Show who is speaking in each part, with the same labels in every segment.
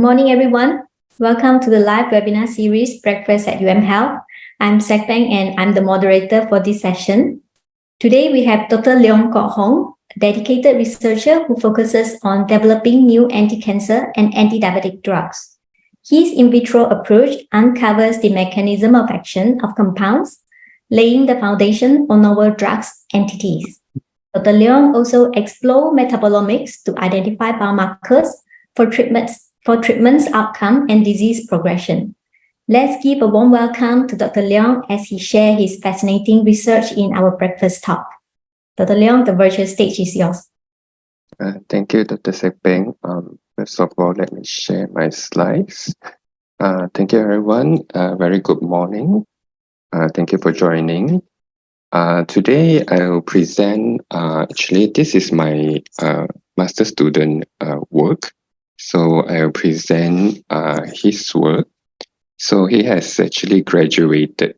Speaker 1: Good morning, everyone. Welcome to the live webinar series, Breakfast at UMHealth. I'm Peng and I'm the moderator for this session. Today, we have Dr. Leong Hoong, a dedicated researcher who focuses on developing new anti-cancer and anti-diabetic drugs. His in vitro approach uncovers the mechanism of action of compounds, laying the foundation for novel drugs entities. Dr. Leong also explores metabolomics to identify biomarkers for treatment's outcome and disease progression. Let's give a warm welcome to Dr. Leong as he shares his fascinating research in our breakfast talk. Dr. Leong, the virtual stage is yours.
Speaker 2: Thank you, Dr. Peng. First of all, let me share my slides. Thank you, everyone. Very good morning. Thank you for joining. Today, I will present, actually, this is my master student work. So I will present his work. So he has actually graduated.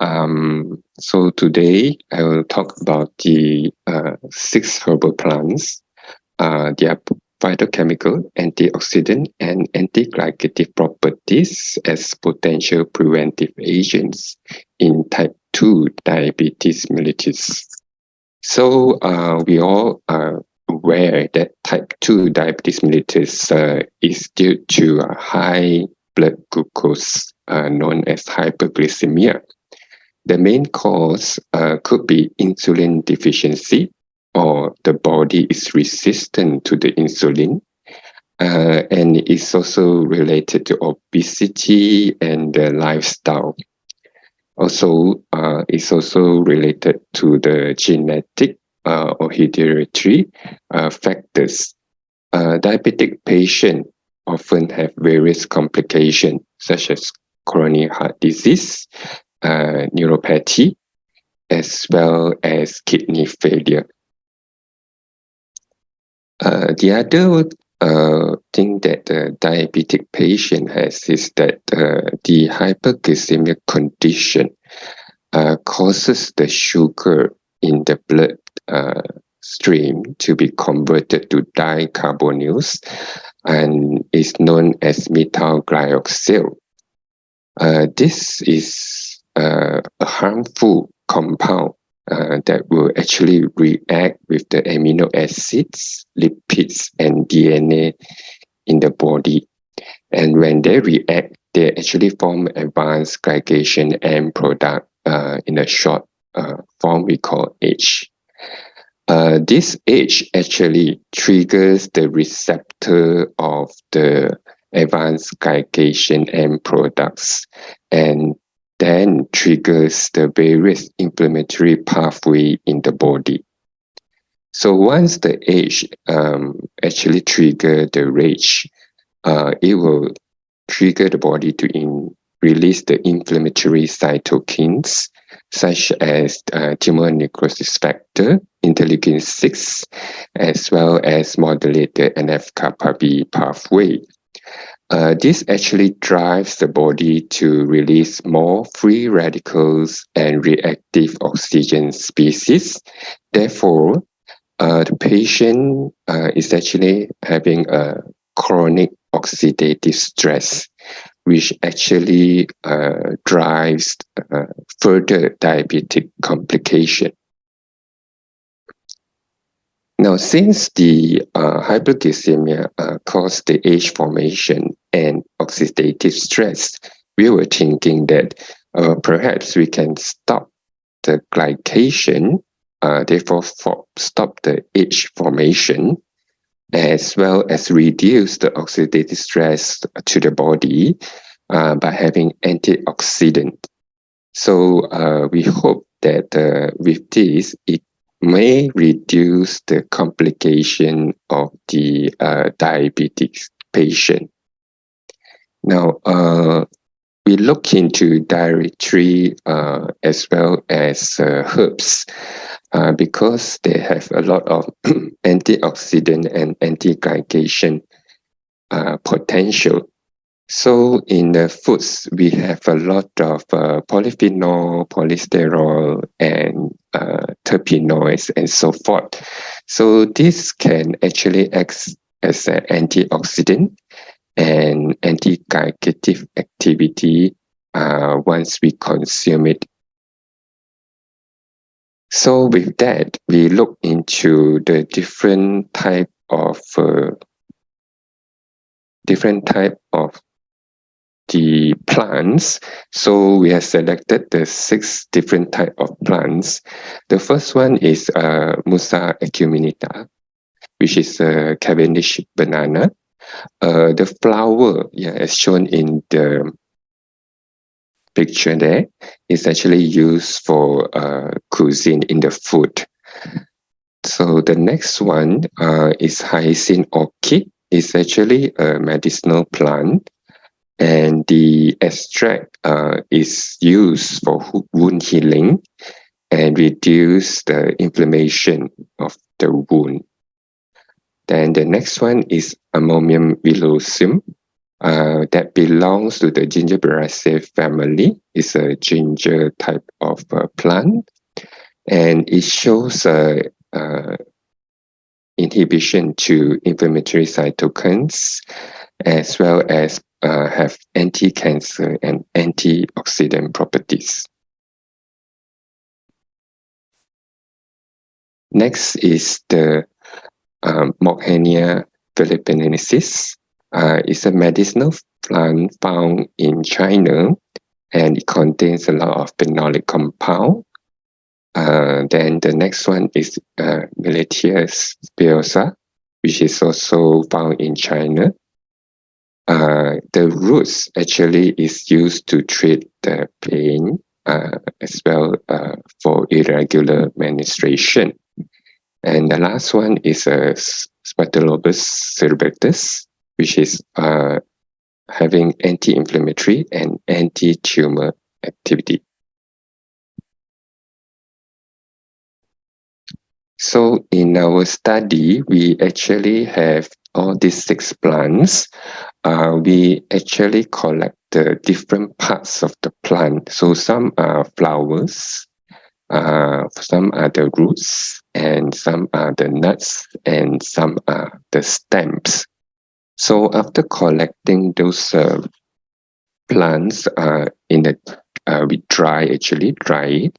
Speaker 2: So today I will talk about the 6 herbal plants, their phytochemical, antioxidant, and antiglycative properties as potential preventive agents in type 2 diabetes mellitus. So we all are aware that type 2 diabetes mellitus is due to a high blood glucose known as hyperglycemia. The main cause could be insulin deficiency, or the body is resistant to the insulin, and it's also related to obesity and lifestyle. Also, it's also related to the genetic or hereditary factors. Diabetic patients often have various complications such as coronary heart disease, neuropathy, as well as kidney failure. The other thing that the diabetic patient has is that the hyperglycemia condition causes the sugar in the blood stream to be converted to dicarbonyls and is known as methyl glyoxyl. This is a harmful compound that will actually react with the amino acids, lipids, and DNA in the body. And when they react, they actually form advanced glycation end product in a short form we call H. This H actually triggers the receptor of the advanced glycation end products and then triggers the various inflammatory pathway in the body. So once the H actually trigger the rage, it will trigger the body to release the inflammatory cytokines such as tumor necrosis factor, interleukin-6, as well as modulator NF-kappa B pathway. This actually drives the body to release more free radicals and reactive oxygen species. Therefore, the patient is actually having a chronic oxidative stress, which actually drives further diabetic complication. Now, since the hyperglycemia caused the H formation and oxidative stress, we were thinking that perhaps we can stop the glycation, therefore stop the H formation, as well as reduce the oxidative stress to the body by having antioxidant. So we hope that with this, it may reduce the complication of the diabetic patient. Now, we look into dietary as well as herbs because they have a lot of antioxidant and anti-glycation potential. So in the foods, we have a lot of polyphenol, polysterol, and terpenoids, and so forth. So this can actually act as an antioxidant and anti-glycative activity once we consume it. So with that, we look into the different type of the plants. So we have selected the 6 different type of plants. The first one is Musa acuminata, which is a Cavendish banana. The flower, as shown in the picture there, is actually used for cuisine in the food. So the next one is hyacinth orchid. It's actually a medicinal plant, and the extract is used for wound healing and reduce the inflammation of the wound. Then the next one is Ammonium villosum. That belongs to the Gingiberaceae family. It's a ginger type of plant, and it shows inhibition to inflammatory cytokines, as well as have anti-cancer and antioxidant properties. Next is the Mockania philippinensis. It's a medicinal plant found in China, and it contains a lot of phenolic compound. Then the next one is Mellitus speosa, which is also found in China. The roots actually is used to treat the pain as well for irregular menstruation. And the last one is Spatulobus cerebratus, which is having anti-inflammatory and anti-tumor activity. So in our study, we actually have all these 6 plants. We actually collect the different parts of the plant. So some are flowers, some are the roots, and some are the nuts, and some are the stems. So after collecting those plants we dry it,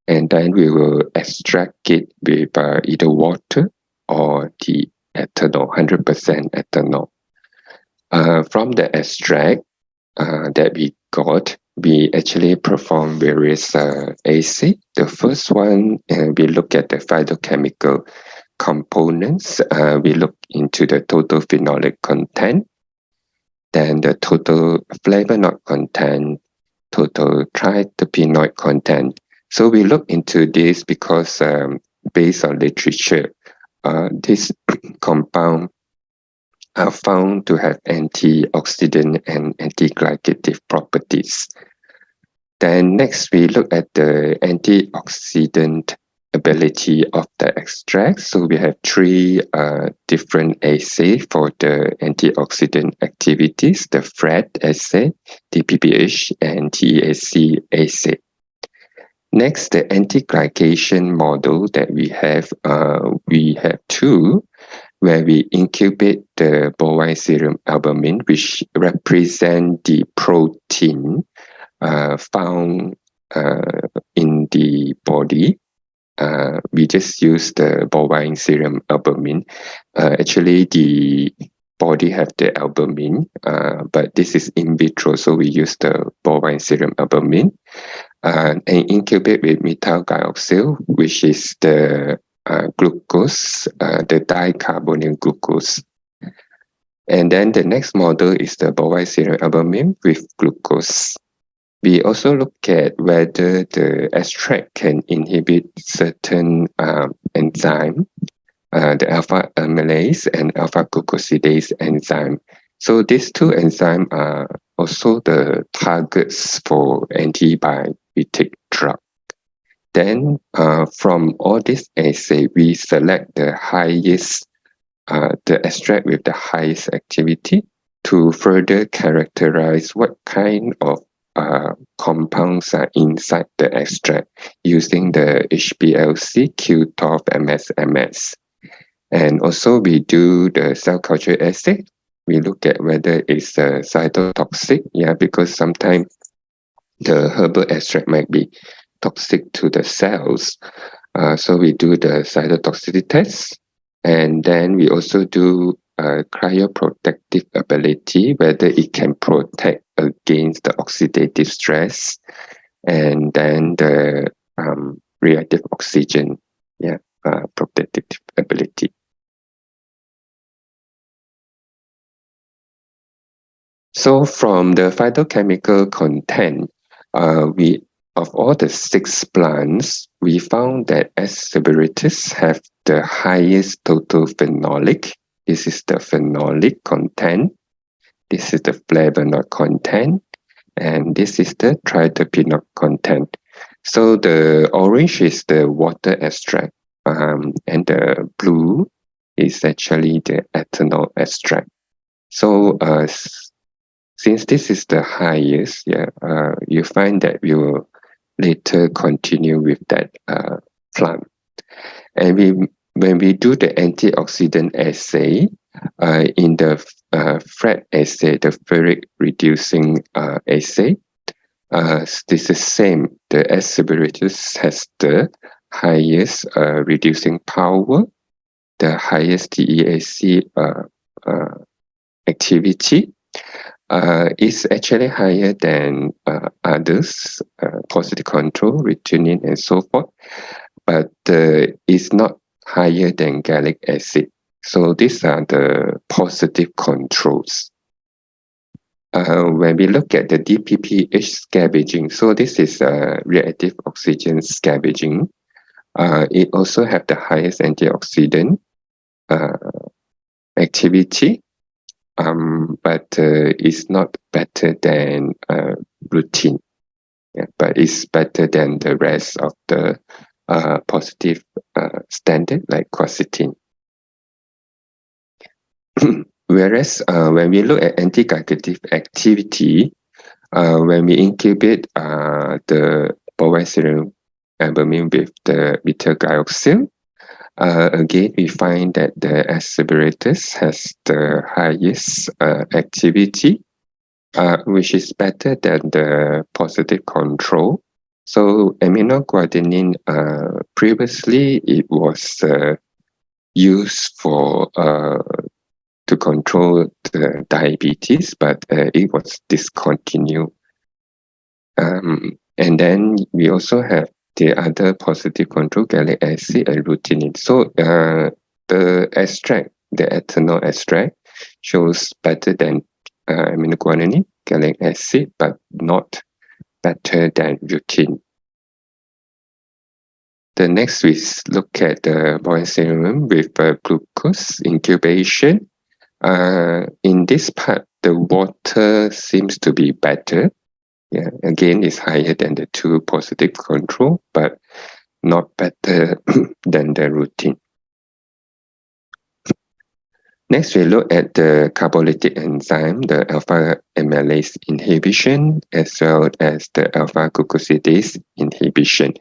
Speaker 2: and then we will extract it with either water or the ethanol, 100% ethanol. From the extract that we got, we actually perform various assays. The first one, we look at the phytochemical components. We look into the total phenolic content, then the total flavonoid content, total triterpenoid content. So we look into this because based on literature, this compound are found to have antioxidant and antiglycative properties. Then next, we look at the antioxidant ability of the extract. So we have 3 different assays for the antioxidant activities: the FRED assay, the PPH, and TAC assay. Next, the anti-glycation model that we have 2, where we incubate the bovine serum albumin, which represent the protein found in the body. We just use the bovine serum albumin. Actually, the body have the albumin, but this is in vitro, so we use the bovine serum albumin and incubate with methyl dioxyl, which is the glucose, the dicarbonyl glucose. And then the next model is the bovine serum albumin with glucose. We also look at whether the extract can inhibit certain enzyme, the alpha amylase and alpha glucosidase enzyme. So these 2 enzymes are also the targets for antibiotic drug. Then from all this assay, we select the highest, the extract with the highest activity to further characterize what kind of compounds are inside the extract using the HPLC, QTOF, MS. And also we do the cell culture assay we look at whether it's cytotoxic, because sometimes the herbal extract might be toxic to the cells. So we do the cytotoxicity test, and then we also do cryoprotective ability, whether it can protect against the oxidative stress, and then the reactive oxygen, protective ability. So from the phytochemical content, we of all the 6 plants, we found that Asparagus have the highest total phenolic. This is the phenolic content. This is the flavonoid content. And this is the triterpenoid content. So the orange is the water extract, and the blue is actually the ethanol extract. So since this is the highest, you find that we will later continue with that plant. And when we do the antioxidant assay, in the FRET assay, the ferric reducing assay, this is same. The Asparagus has the highest reducing power, the highest DEAC activity. Is actually higher than others, positive control, retinine, and so forth, but is not higher than gallic acid. So these are the positive controls. When we look at the DPPH scavenging, so this is reactive oxygen scavenging. It also have the highest antioxidant activity, but it's not better than routine. But it's better than the rest of the positive standard like quercetin. Whereas when we look at antiglycative activity, when we incubate the bovine serum albumin with the beta-glyoxal, again, we find that the Asparagus has the highest activity, which is better than the positive control. So aminoguanidine, previously it was used for to control the diabetes, but it was discontinued. And then we also have the other positive control, gallic acid and rutinine. So the extract, the ethanol extract, shows better than aminoguanidine, gallic acid, but not better than rutinine. The next we look at the bovine serum with glucose incubation. In this part, the water seems to be better. Again, it's higher than the 2 positive control, but not better than the routine. Next, we look at the carbolytic enzyme, the alpha amylase inhibition, as well as the alpha glucosidase inhibition.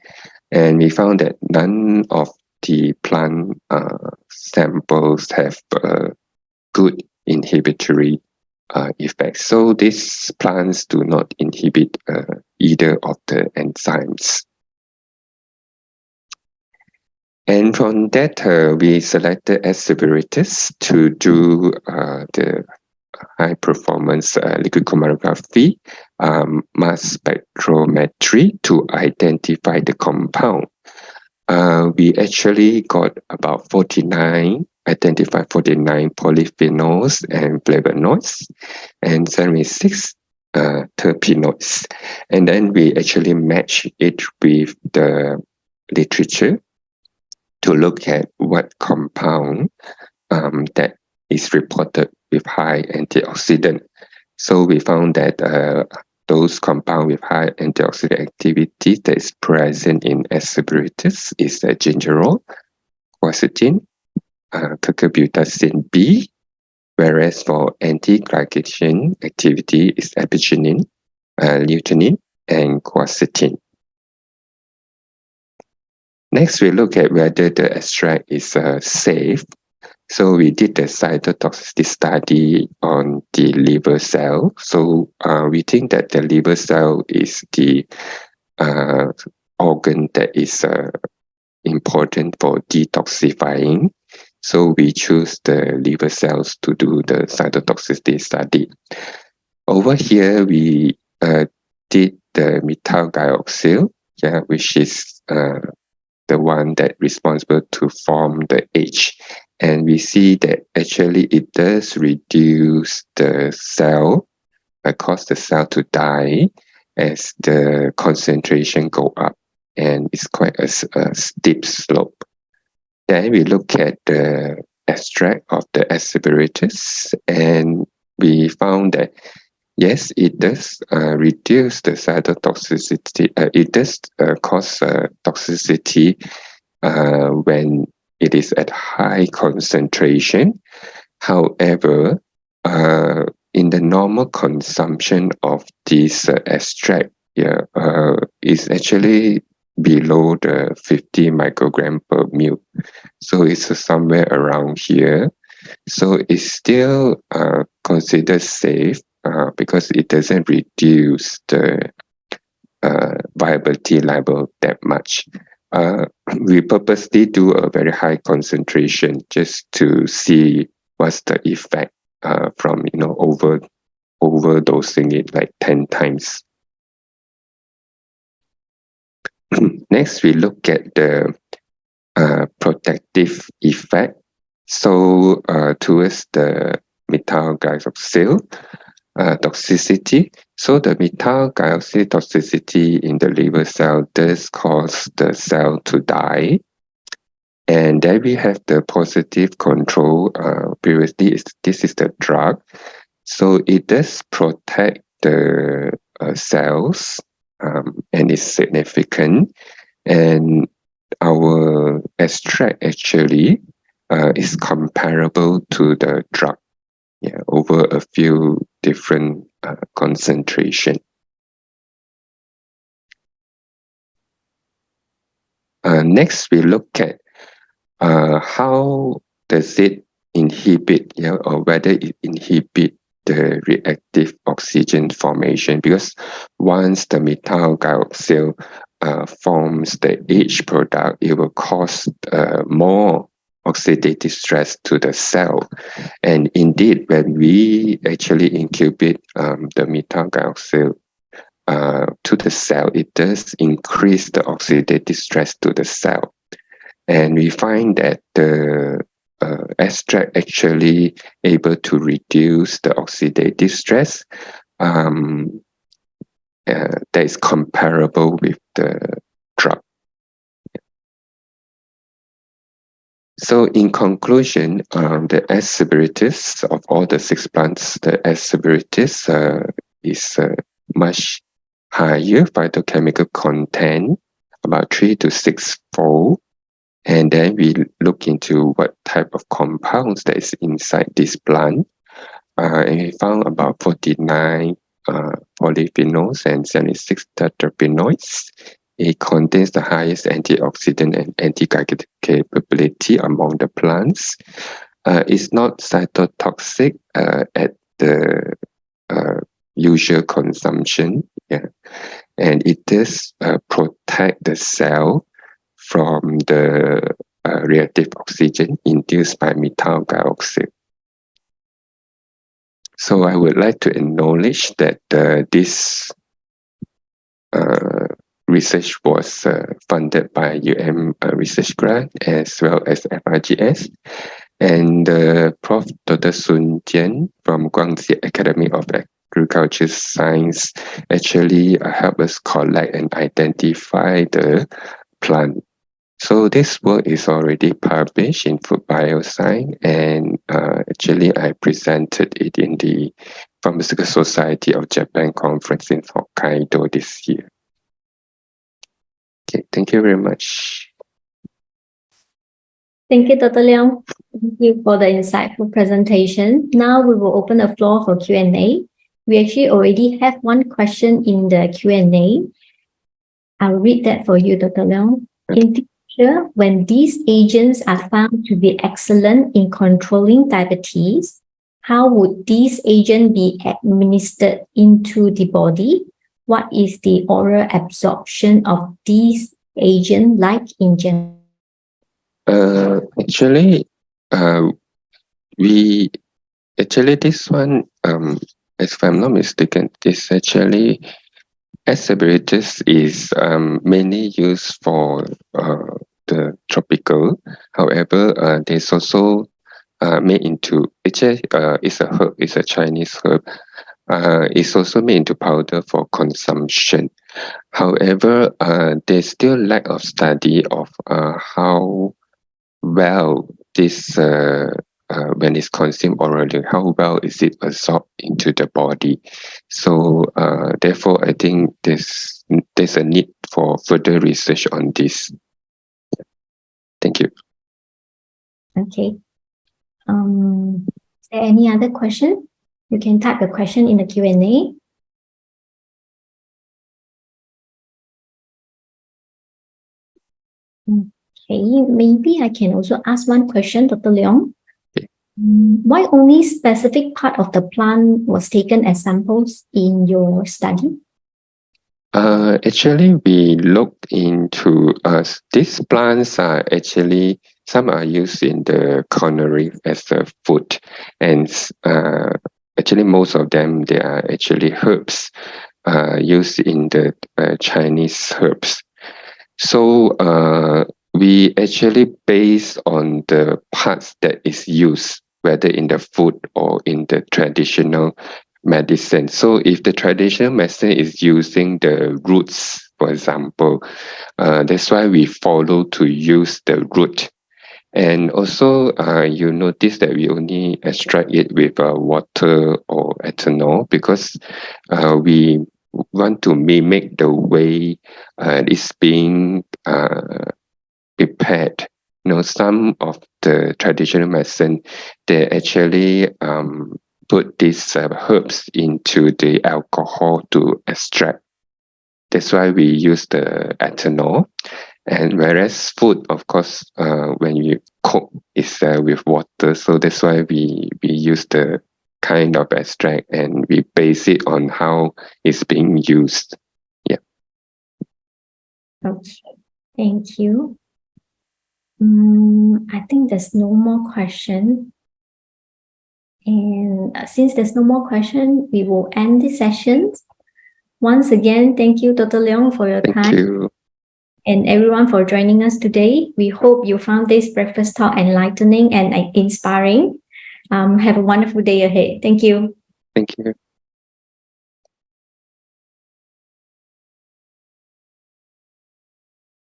Speaker 2: And we found that none of the plant samples have good inhibitory effects. So these plants do not inhibit either of the enzymes. And from that, we selected Asparagus to do the high performance liquid chromatography, mass spectrometry to identify the compound. We actually got about 49 polyphenols and flavonoids and 76 terpenoids. And then we actually match it with the literature to look at what compound that is reported with high antioxidant. So we found that those compounds with high antioxidant activity that is present in Asparagus is gingerol, quercetin, cucurbitacin B, whereas for anti-glycation activity is apigenin, lutein, and quercetin. Next, we look at whether the extract is safe. So we did the cytotoxicity study on the liver cell. So we think that the liver cell is the organ that is important for detoxifying. So we choose the liver cells to do the cytotoxicity study. Over here, we did the methyl dioxyl, which is the one that responsible to form the H. And we see that actually it does reduce the cell, cause the cell to die as the concentration go up. And it's quite a steep slope. Then we look at the extract of the asparagus, and we found that yes, it does reduce the cytotoxicity. It does cause toxicity when it is at high concentration. However, in the normal consumption of this extract, is actually below the 50 microgram per ml. So it's somewhere around here. So it's still considered safe because it doesn't reduce the viability level that much. We purposely do a very high concentration just to see what's the effect from overdosing it like 10 times. Next, we look at the protective effect. So towards the methyl dioxyl toxicity. So the methyl dioxyl toxicity in the liver cell does cause the cell to die. And then we have the positive control. Previously, this is the drug. So it does protect the cells and is significant. And our extract actually is comparable to the drug over a few different concentration. Next, we look at how does it inhibit, or whether it inhibit the reactive oxygen formation, because once the methyl dioxyl forms the H product, it will cause more oxidative stress to the cell. And indeed, when we actually incubate the methyl dioxyl to the cell, it does increase the oxidative stress to the cell. And we find that the extract actually able to reduce the oxidative stress that is comparable with the drug. So in conclusion, the asparagus of all the 6 plants, the asparagus is much higher phytochemical content, about 3 to 6 fold. And then we look into what type of compounds that is inside this plant. And we found about 49 polyphenols and 76 terpenoids. It contains the highest antioxidant and antiglycative capability among the plants. It's not cytotoxic at the usual consumption, and it does protect the cell from the reactive oxygen induced by methyl dioxyl. So I would like to acknowledge that this research was funded by research grant as well as FRGS. And Prof. Dr. Sun Jian from Guangxi Academy of Agriculture Science actually helped us collect and identify the plant. So this work is already published in Food Bioscience, and actually I presented it in the Pharmaceutical Society of Japan conference in Hokkaido this year. Okay, thank you very much.
Speaker 1: Thank you, Dr. Leong. Thank you for the insightful presentation. Now we will open the floor for Q&A. We actually already have one question in the Q&A. I'll read that for you, Dr. Leong.
Speaker 2: Okay.
Speaker 1: In Sure. When these agents are found to be excellent in controlling diabetes, how would these agents be administered into the body? What is the oral absorption of these agents like in general?
Speaker 2: Actually, we actually this one, if I'm not mistaken, is actually Acceleratus is mainly used for the tropical. However, there's also made into actually it's a herb, it's a Chinese herb. It's also made into powder for consumption. However, there's still lack of study of how well this when it's consumed orally, how well is it absorbed into the body? So therefore, I think there's a need for further research on this. Thank you.
Speaker 1: Okay. Is there any other question? You can type the question in the Q&A. Okay, maybe I can also ask one question, Dr. Leong.
Speaker 2: Okay.
Speaker 1: Why only specific part of the plant was taken as samples in your study?
Speaker 2: Actually, we looked into these plants are actually some are used in the culinary as a food, and actually most of them they are actually herbs used in the Chinese herbs. So we actually base on the parts that is used, whether in the food or in the traditional medicine. So if the traditional medicine is using the roots, for example, that's why we follow to use the root. And also, you notice that we only extract it with water or ethanol because we want to mimic the way it's being prepared. You know, some of the traditional medicine, they actually put these herbs into the alcohol to extract. That's why we use the ethanol. And whereas food, of course, when you cook, is with water. So that's why we use the kind of extract and we base it on how it's being used. Yeah.
Speaker 1: Okay, thank you. I think there's no more question. And since there's no more question, we will end this session. Once again, thank you, Dr. Leong, for your time.
Speaker 2: Thank you.
Speaker 1: And everyone for joining us today. We hope you found this breakfast talk enlightening and inspiring. Have a wonderful day ahead. Thank you.
Speaker 2: Thank you.